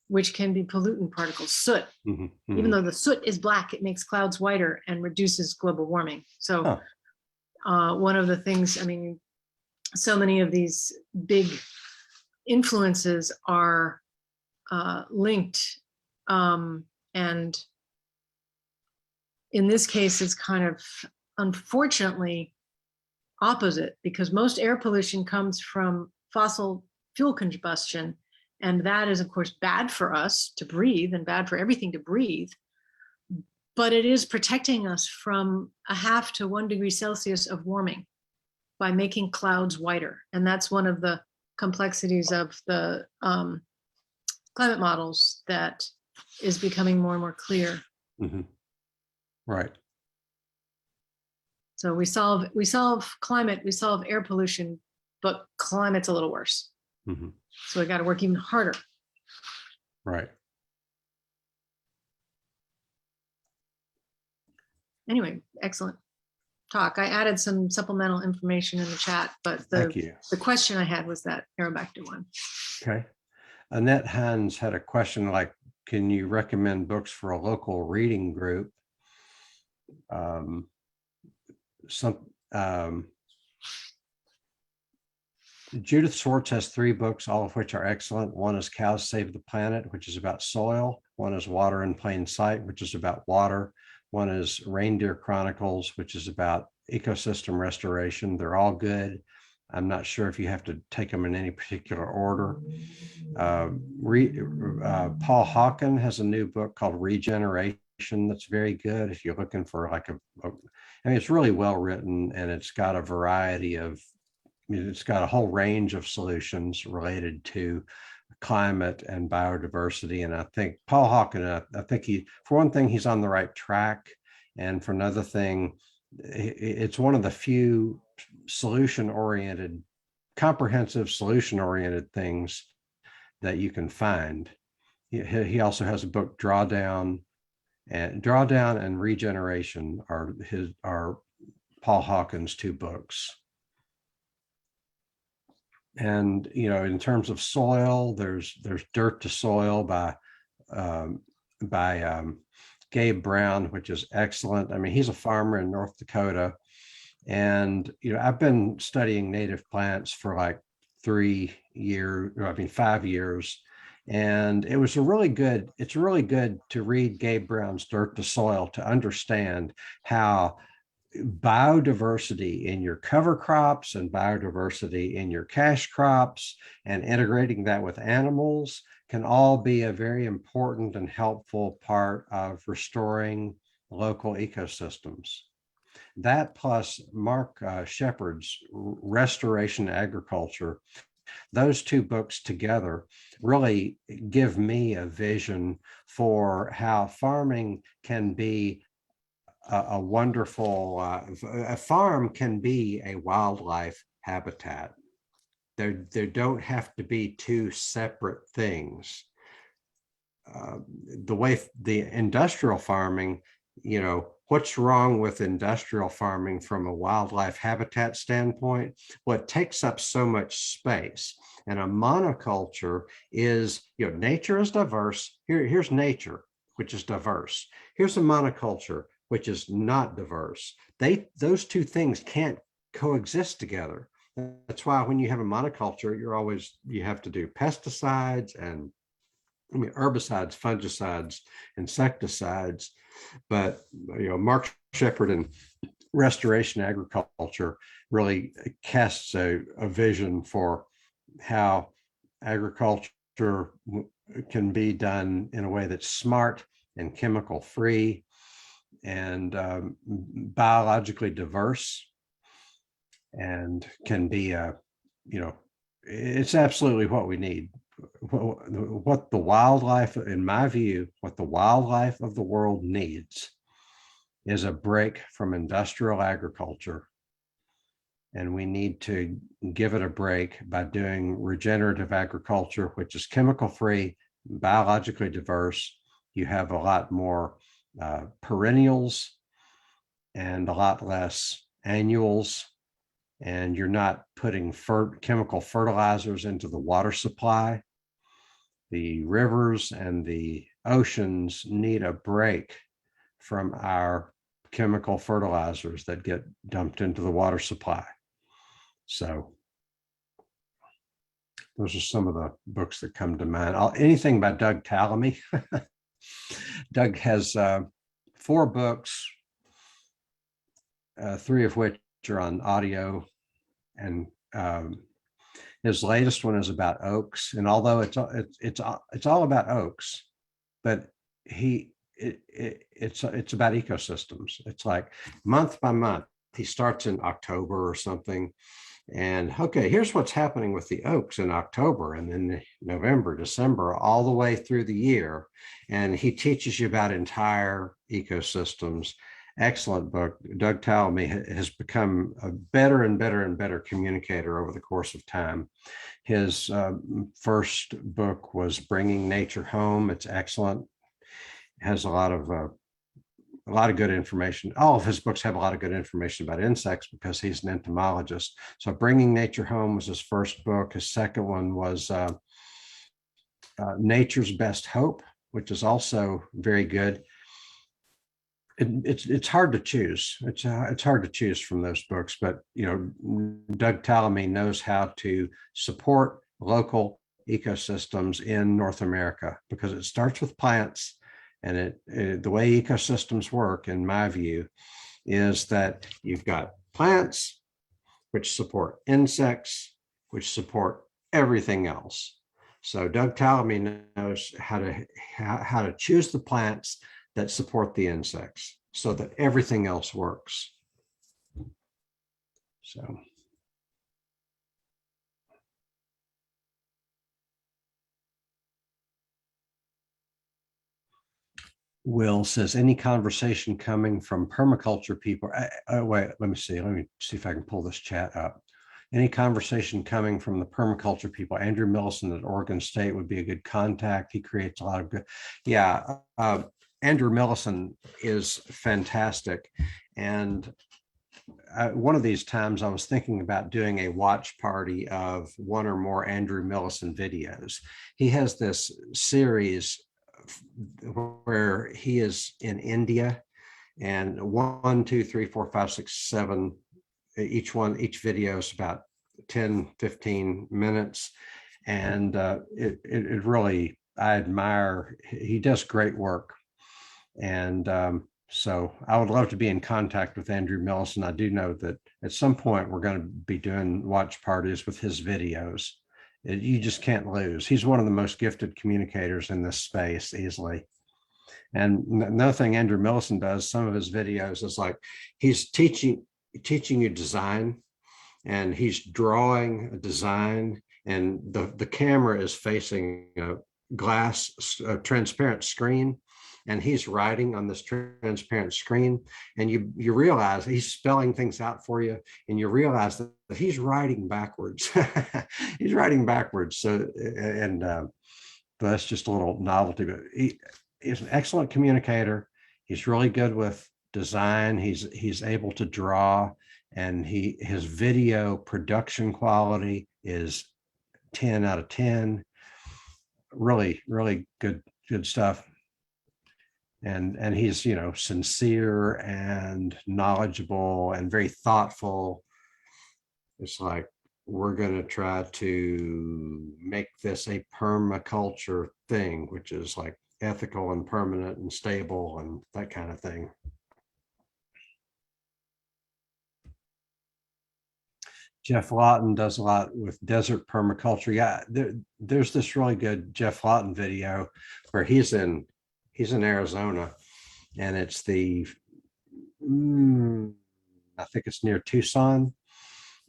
which can be pollutant particles, soot. Even though the soot is black, it makes clouds whiter and reduces global warming. So one of the things, so many of these big influences are linked. And in this case, it's kind of unfortunately opposite, because most air pollution comes from fossil fuel combustion. And that is, of course, bad for us to breathe and bad for everything to breathe. but it is protecting us from 0.5 to 1 degree Celsius of warming by making clouds whiter. And that's one of the complexities of the climate models that is becoming more and more clear. Mm-hmm. Right. So we solve climate, we solve air pollution, but climate's a little worse. Mm-hmm. So we got to work even harder. Right. Anyway, excellent talk. I added some supplemental information in the chat, but Thank you. the question I had was that Aerobacter one. Okay. Annette Hans had a question like, can you recommend books for a local reading group? Judith Swartz has 3 books, all of which are excellent. One is Cows Save the Planet, which is about soil. One is Water in Plain Sight, which is about water. One is Reindeer Chronicles, which is about ecosystem restoration. They're all good. I'm not sure if you have to take them in any particular order. Paul Hawken has a new book called Regeneration that's very good if you're looking for like I mean, it's really well written, and it's got a variety of, it's got a whole range of solutions related to climate and biodiversity. And I think Paul Hawken, I think for one thing, he's on the right track. And for another thing, it's one of the few comprehensive solution-oriented things that you can find. He also has a book, Drawdown and Regeneration are Paul Hawken's 2 books. And, you know, in terms of soil, there's Dirt to Soil by Gabe Brown, which is excellent. I mean, he's a farmer in North Dakota. And, you know, I've been studying native plants for like 5 years. And it's really good to read Gabe Brown's Dirt to Soil to understand how biodiversity in your cover crops and biodiversity in your cash crops and integrating that with animals can all be a very important and helpful part of restoring local ecosystems. That plus Mark Shepard's Restoration Agriculture, those 2 books together really give me a vision for how farming can be a wonderful, a farm can be a wildlife habitat. There don't have to be 2 separate things. The way the industrial farming, you know, what's wrong with industrial farming from a wildlife habitat standpoint? Well, it takes up so much space. And a monoculture is, you know, nature is diverse. Here's nature, which is diverse. Here's a monoculture, which is not diverse. Those 2 things can't coexist together. That's why when you have a monoculture, you have to do pesticides and herbicides, fungicides, insecticides. But, you know, Mark Shepard and Restoration Agriculture really casts a vision for how agriculture can be done in a way that's smart and chemical free and biologically diverse, and can be it's absolutely what we need. What the wildlife, in my view, what the wildlife of the world needs is a break from industrial agriculture. And we need to give it a break by doing regenerative agriculture, which is chemical free, biologically diverse. You have a lot more perennials and a lot less annuals, and you're not putting chemical fertilizers into the water supply. The rivers and the oceans need a break from our chemical fertilizers that get dumped into the water supply. So those are some of the books that come to mind. Anything by Doug Tallamy. Doug has 4 books, 3 of which are on audio, and his latest one is about oaks. And although it's all about oaks, but he it's about ecosystems. It's like month by month. He starts in October or something. And okay, here's what's happening with the oaks in October, and then November, December, all the way through the year. And he teaches you about entire ecosystems. Excellent book. Doug Tallamy has become a better and better and better communicator over the course of time. His first book was Bringing Nature Home. It's excellent. It has a lot of good information. All of his books have a lot of good information about insects because he's an entomologist. So Bringing Nature Home was his first book. His second one was Nature's Best Hope, which is also very good. It's hard to choose. It's hard to choose from those books, but Doug Tallamy knows how to support local ecosystems in North America because it starts with plants. And the way ecosystems work, in my view, is that you've got plants, which support insects, which support everything else. So Doug Tallamy knows how to choose the plants that support the insects so that everything else works. So. Will says, any conversation coming from permaculture people, wait, let me see if I can pull this chat up. Any conversation coming from the permaculture people, Andrew Millison at Oregon State would be a good contact. He creates a lot of good, Andrew Millison is fantastic. And one of these times I was thinking about doing a watch party of one or more Andrew Millison videos. He has this series where he is in India, and 1, 2, 3, 4, 5, 6, 7, each video is about 10, 15 minutes. And it really, I admire, he does great work. And so I would love to be in contact with Andrew Millison. I do know that at some point we're going to be doing watch parties with his videos. You just can't lose. He's one of the most gifted communicators in this space easily. And another thing Andrew Millison does, some of his videos is like he's teaching you design, and he's drawing a design, and the camera is facing a transparent screen, and he's writing on this transparent screen, and you realize he's spelling things out for you, and you realize that he's writing backwards. He's writing backwards. So, and that's just a little novelty, but he's an excellent communicator. He's really good with design. He's able to draw, and his video production quality is 10 out of 10. Really, really good stuff. And he's, sincere and knowledgeable and very thoughtful. It's like, we're going to try to make this a permaculture thing, which is like ethical and permanent and stable and that kind of thing. Jeff Lawton does a lot with desert permaculture. Yeah, there's this really good Jeff Lawton video where he's in Arizona, and it's I think it's near Tucson,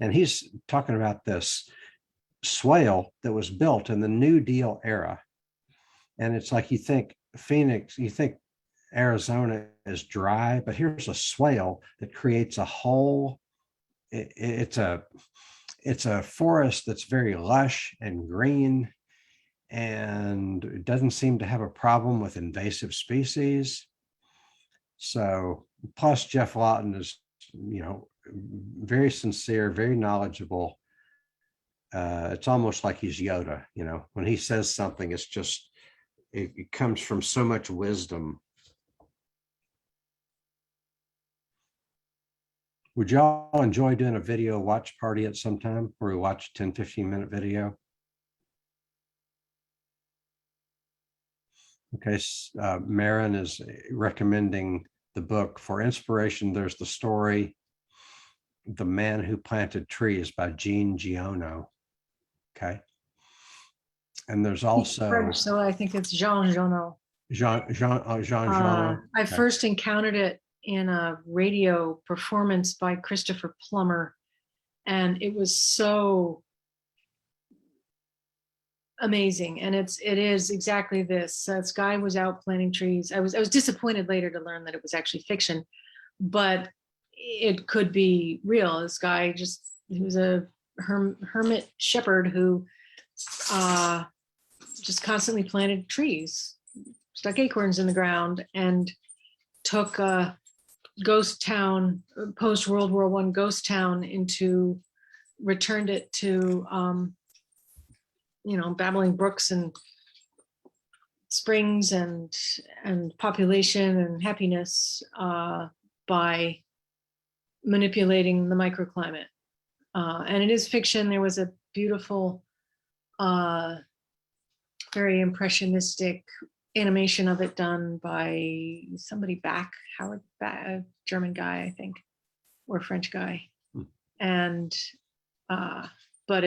and he's talking about this swale that was built in the New Deal era. And it's like, you think Phoenix, you think Arizona is dry, but here's a swale that creates a whole, it's a forest that's very lush and green, and it doesn't seem to have a problem with invasive species. So, plus Jeff Lawton is, very sincere, very knowledgeable. It's almost like he's Yoda, when he says something, it's just, it comes from so much wisdom. Would y'all enjoy doing a video watch party at some time where we watch a 10, 15-minute video? Okay, Marin is recommending the book for inspiration. There's the story, The Man Who Planted Trees by Jean Giono. Okay. And there's also, French, so I think it's Jean Giono. Jean. I Okay. first encountered it in a radio performance by Christopher Plummer, and it was so amazing. And it is exactly this. This guy was out planting trees. I was disappointed later to learn that it was actually fiction, but it could be real. This guy he was a hermit shepherd who just constantly planted trees, stuck acorns in the ground, and took a ghost town, post World War I ghost town, returned it to babbling brooks and springs and population and happiness by manipulating the microclimate. And it is fiction. There was a beautiful, very impressionistic animation of it done by somebody Howard Back, a German guy, I think, or a French guy. And but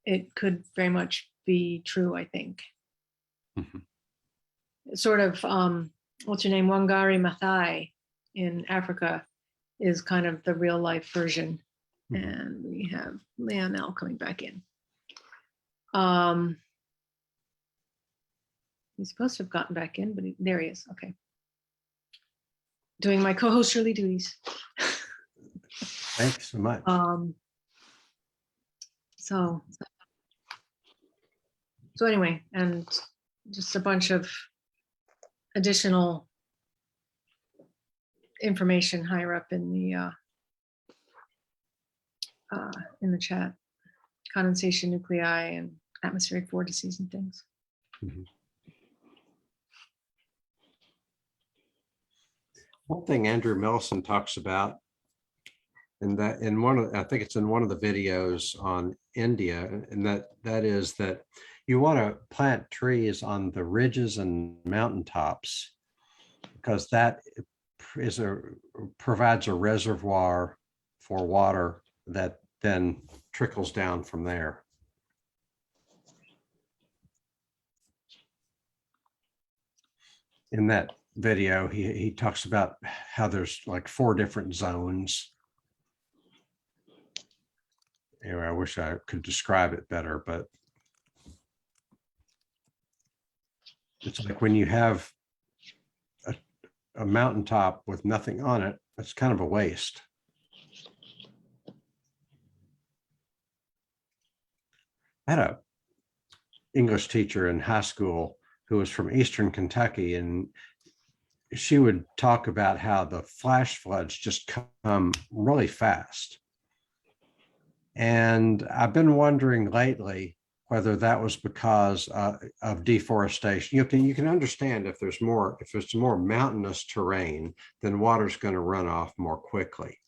it could very much be true, I think. Sort of what's your name, Wangari Maathai in Africa is kind of the real life version. And we have Leonel coming back in. He's supposed to have gotten back in, but there he is. Okay. Doing my co-hosterly duties. Thanks so much. So anyway, and just a bunch of additional information higher up in the chat. Condensation nuclei and atmospheric vortices and things. One thing Andrew Mellison talks about, and that I think it's in one of the videos on India, and that is that you want to plant trees on the ridges and mountaintops because that provides a reservoir for water that then trickles down from there. In that video, he talks about how there's like 4 different zones. Anyway, I wish I could describe it better, but it's like when you have a mountaintop with nothing on it, it's kind of a waste. I had an English teacher in high school who was from Eastern Kentucky, and she would talk about how the flash floods just come really fast. And I've been wondering lately whether that was because of deforestation. You can understand if it's more mountainous terrain, then water's going to run off more quickly.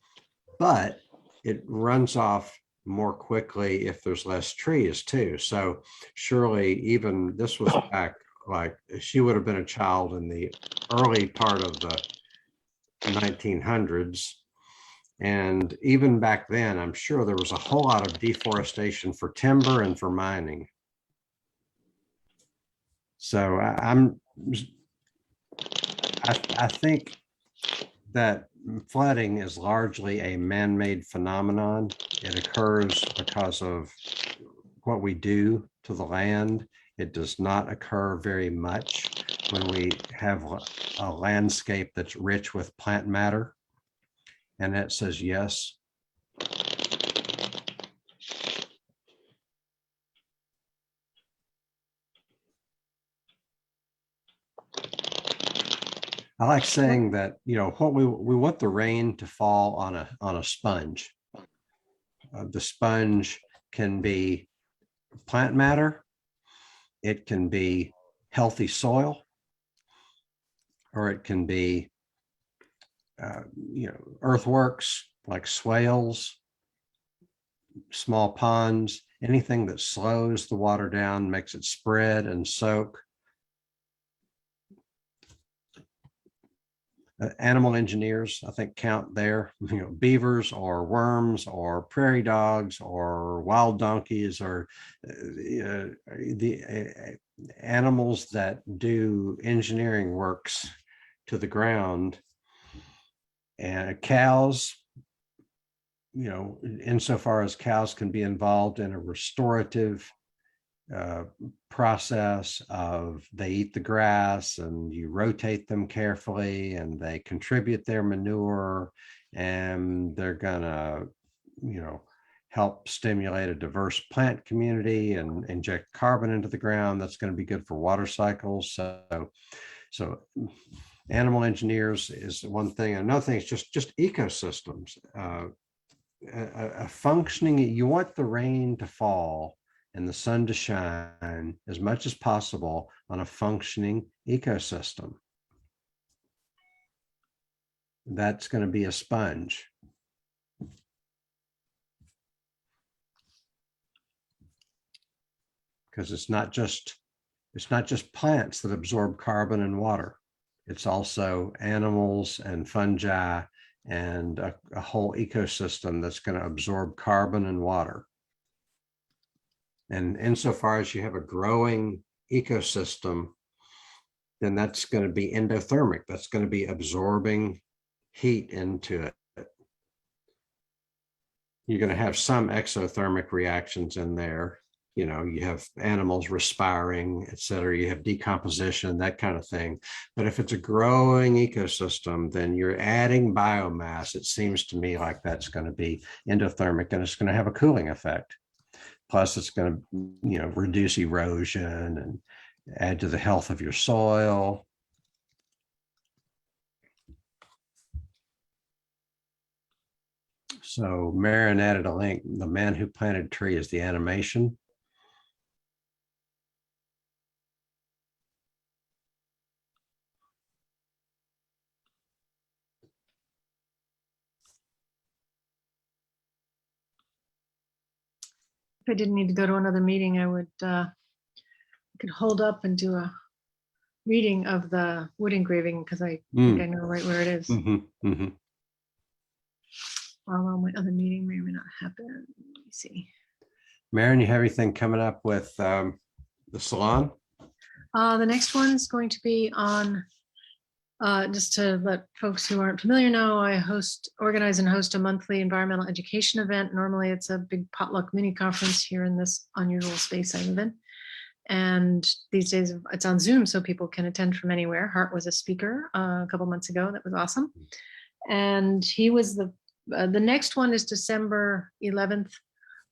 But it runs off more quickly if there's less trees too. So surely even this was back, like she would have been a child in the early part of the 1900s. And even back then, I'm sure there was a whole lot of deforestation for timber and for mining. So I think that flooding is largely a man-made phenomenon. It occurs because of what we do to the land. It does not occur very much when we have a landscape that's rich with plant matter. And that says yes. I like saying that, what we want the rain to fall on a sponge. The sponge can be plant matter, it can be healthy soil, or it can be earthworks like swales, small ponds, anything that slows the water down, makes it spread and soak. Animal engineers, I think, count there, beavers or worms or prairie dogs or wild donkeys or animals that do engineering works to the ground, and cows, insofar as cows can be involved in a restorative process of they eat the grass and you rotate them carefully and they contribute their manure, and they're gonna help stimulate a diverse plant community and inject carbon into the ground. That's going to be good for water cycles. So animal engineers is one thing. Another thing is just ecosystems. A functioning, you want the rain to fall and the sun to shine as much as possible on a functioning ecosystem. That's going to be a sponge. Because it's not just plants that absorb carbon and water. It's also animals and fungi and a whole ecosystem that's going to absorb carbon and water. And insofar as you have a growing ecosystem, then that's going to be endothermic. That's going to be absorbing heat into it. You're going to have some exothermic reactions in there. You have animals respiring, et cetera. You have decomposition, that kind of thing. But if it's a growing ecosystem, then you're adding biomass. It seems to me like that's going to be endothermic, and it's going to have a cooling effect. Plus, it's going to, reduce erosion and add to the health of your soil. So Marion added a link. The Man Who Planted a Tree is the animation. If I didn't need to go to another meeting, I would could hold up and do a reading of the wood engraving, because I think I know right where it is. Although my other meeting may or may not happen. Let me see. Marion, you have anything coming up with the salon? The next one is going to be on, just to let folks who aren't familiar know, I organize and host a monthly environmental education event. Normally it's a big potluck mini conference here in this unusual space I live in. And these days it's on Zoom, so people can attend from anywhere. Hart was a speaker a couple months ago. That was awesome. And he was the next one is December 11th.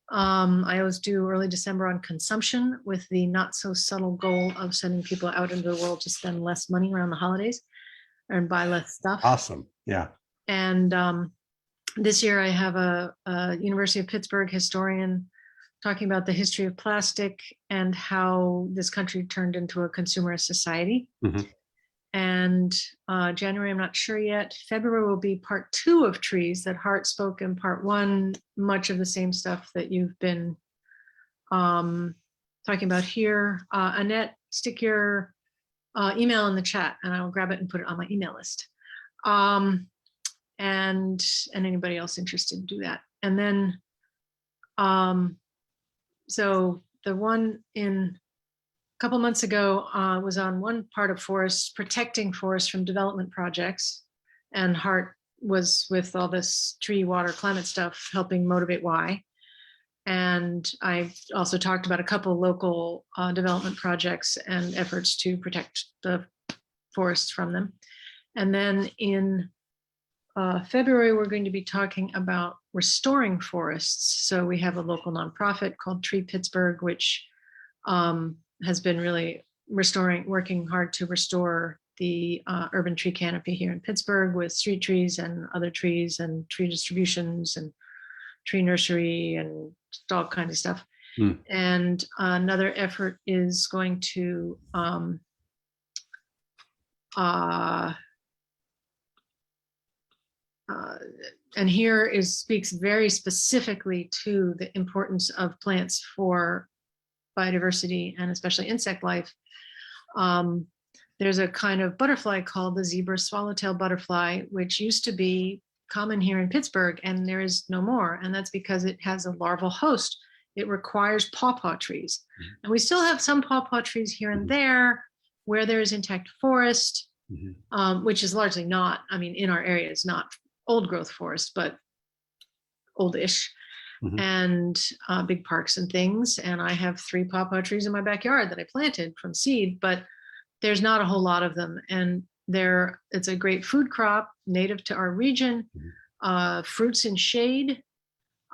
I always do early December on consumption, with the not so subtle goal of sending people out into the world to spend less money around the holidays and buy less stuff. Awesome. Yeah. And this year I have a University of Pittsburgh historian talking about the history of plastic and how this country turned into a consumerist society. And January, I'm not sure yet. February will be part 2 of trees that Hart spoke in part 1, much of the same stuff that you've been talking about here. Annette, stick your email in the chat and I will grab it and put it on my email list. And anybody else interested, do that. And then, so the one in a couple months ago was on one part of forests, protecting forests from development projects. And Hart was with all this tree, water, climate stuff, helping motivate why. And I also talked about a couple local development projects and efforts to protect the forests from them. And then in February, we're going to be talking about restoring forests. So we have a local nonprofit called Tree Pittsburgh, which has been really working hard to restore the urban tree canopy here in Pittsburgh, with street trees and other trees and tree distributions and tree nursery and all kinds of stuff. And another effort is going to and here speaks very specifically to the importance of plants for biodiversity and especially insect life. There's a kind of butterfly called the zebra swallowtail butterfly, which used to be common here in Pittsburgh, and there is no more. And that's because it has a larval host it requires pawpaw trees. And we still have some pawpaw trees here and there where there is intact forest, which is largely not, I mean, in our area is not old growth forest, but oldish, and big parks and things. And I have 3 pawpaw trees in my backyard that I planted from seed, but there's not a whole lot of them. And it's a great food crop native to our region, fruits in shade,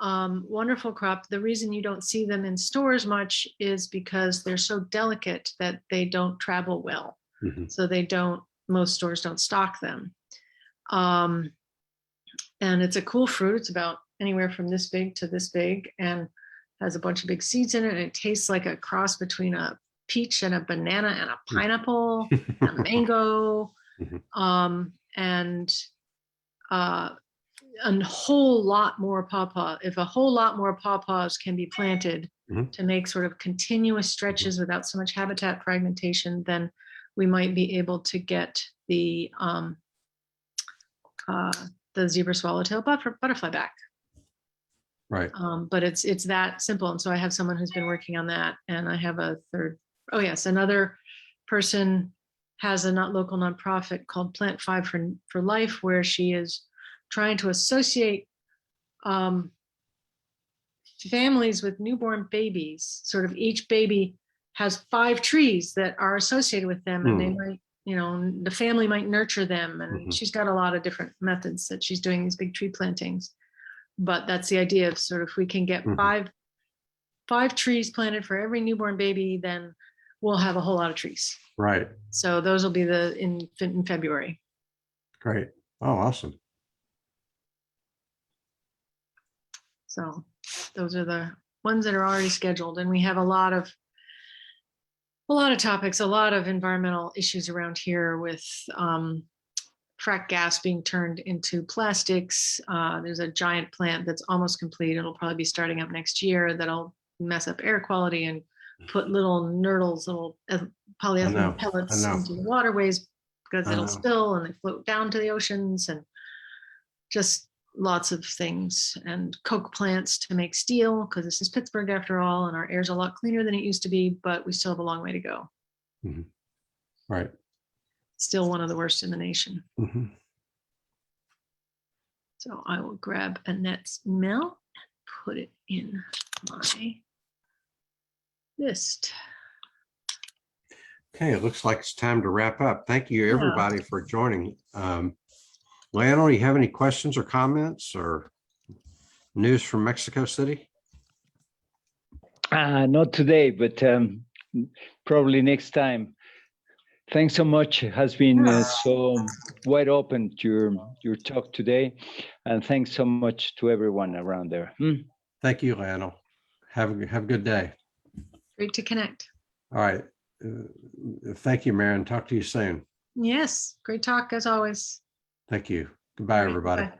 wonderful crop. The reason you don't see them in stores much is because they're so delicate that they don't travel well. So most stores don't stock them. And it's a cool fruit. It's about anywhere from this big to this big and has a bunch of big seeds in it. And it tastes like a cross between a peach and a banana and a pineapple, a mango, and a whole lot more pawpaw. If a whole lot more pawpaws can be planted to make sort of continuous stretches without so much habitat fragmentation, then we might be able to get the zebra swallowtail butterfly back. Right. But it's that simple. And so I have someone who's been working on that, and I have a third. Oh yes, another person has a local nonprofit called Plant 5 for Life, where she is trying to associate families with newborn babies. Sort of each baby has 5 trees that are associated with them, and they might, the family might nurture them. And she's got a lot of different methods that she's doing these big tree plantings. But that's the idea of sort of, if we can get 5 trees planted for every newborn baby, then we'll have a whole lot of trees. Right. So those will be in February. Great. Oh, awesome. So those are the ones that are already scheduled. And we have a lot of topics, a lot of environmental issues around here with frack gas being turned into plastics. There's a giant plant that's almost complete. It'll probably be starting up next year that'll mess up air quality and put little nurdles, little polyethylene pellets into the waterways because it'll spill and they float down to the oceans, and just lots of things. And coke plants to make steel, because this is Pittsburgh after all, and our air's a lot cleaner than it used to be, but we still have a long way to go. Right. Still one of the worst in the nation. So I will grab Annette's email and put it in my list. Okay, it looks like it's time to wrap up. Thank you, everybody, for joining. Lionel, you have any questions or comments or news from Mexico City? Not today, but probably next time. Thanks so much. It has been so wide open, your talk today. And thanks so much to everyone around there. Thank you, Lionel. Have a good day. Great to connect. All right. Thank you, Maren. Talk to you soon. Yes. Great talk as always. Thank you. Goodbye, everybody. Bye.